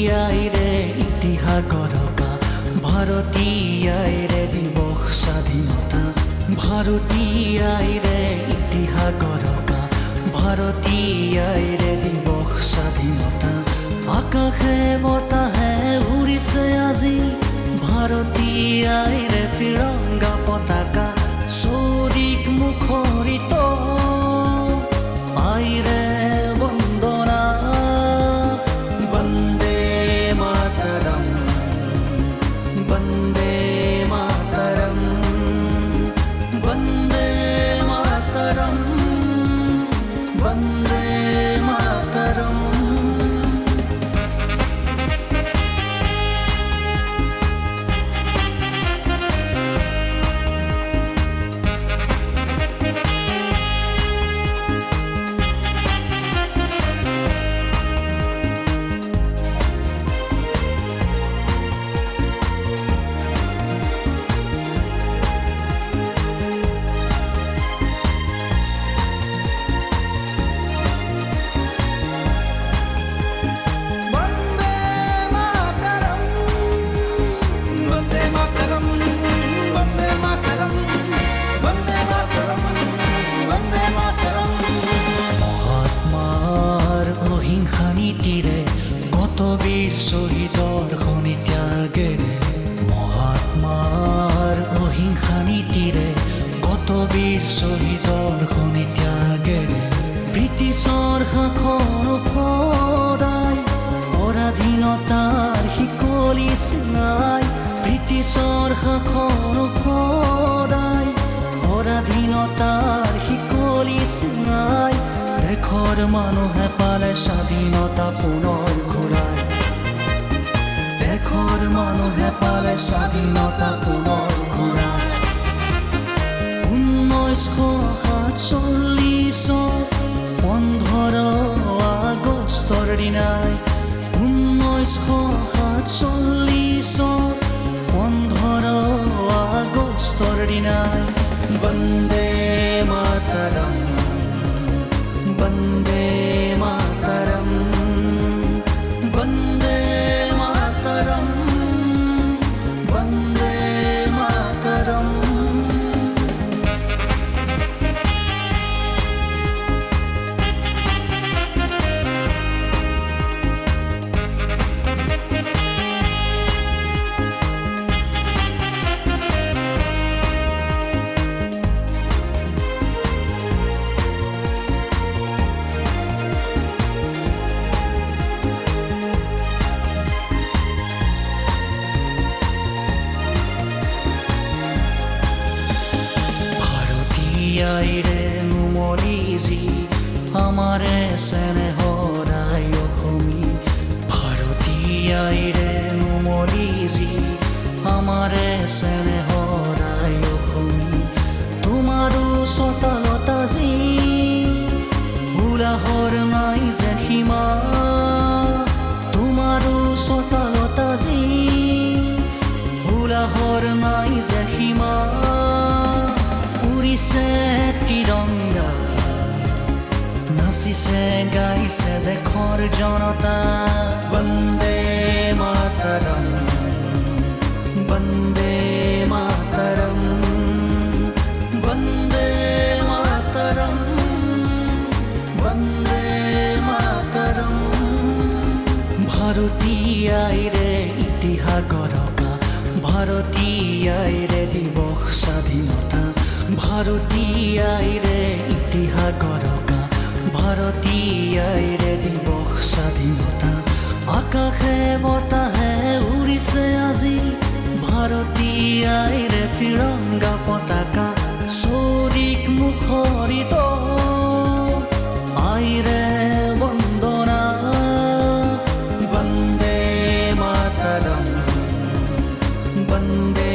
ভাৰতীয়াইৰে ইতিহাস গৰকা ভাৰতীয়াইৰে দিবস স্বাধীনতা ভাৰতীয়াইৰে ইতিহাস গৰকা ভাৰতীয়াইৰে দিবস স্বাধীনতা আকাশে বতাহে উৰিছে আজি ভাৰতীয়াইৰে ত্ৰিৰংগা পতাকা চৌদিশ মুখৰিত আইরে বন্দনা বন্দে মাতরম বন্দে মাতরম বন্দে মাতরম বন্দে মাতরম বীর শহীদর খনি ত্যাগেরে মহাত্মার অহিংসা নীতিরে কত বীর শহীদর খনি ত্যাগেরে ব্ৰিটিছৰ শাসন পৰাই পৰাধীনতাৰ শিকলি চিঙাই ব্ৰিটিছৰ শাসন পৰাই পৰাধীনতাৰ শিকলি চিঙাই দেশৰ মানুহে পালে স্বাধীনতা পুনৰ ঘূৰাই দেশৰ মানুহে পালে স্বাধীনতা পুনৰ ঘূৰাই 1947 15 আগষ্টৰ দিনাই 1947 15 আগষ্টৰ দিনাই বন্দে মাতৰম বন্দে মাতৰম বন্দে মাতৰম বন্দে মাতৰম ভাৰতীয়াইৰে নুমলি যি আমাৰে চেনেহৰাই অসমী ভাৰতীয়াইৰে নুমলি যি আমাৰে চেনেহৰাই অসমী তোমাৰো চতালতা যি উলাহৰ নাই যে সীমা তোমাৰো চতালতা যি উলাহৰ নাই যে সীমা উৰিছে ত্ৰিৰংগা নাচিছে গাইছে দেশৰ জনতা বন্দে মাতৰম বন্দে মাতৰম বন্দে মাতৰম বন্দে মাতৰম ভাৰতীয়াইৰে ইতিহাস গৰকা ভাৰতীয়াইৰে দিবস স্বাধীনতা ভাৰতীয়াইৰে ইতিহাস গৰকা ভাৰতীয়াইৰে দিবস স্বাধীনতা আকাশে বতাহে উৰিছে আজি ভাৰতীয়াইৰে ত্ৰিৰংগা পতাকা চৌদিশ মুখৰিত আইৰে বন্দনা বন্দে মাতৰম বন্দে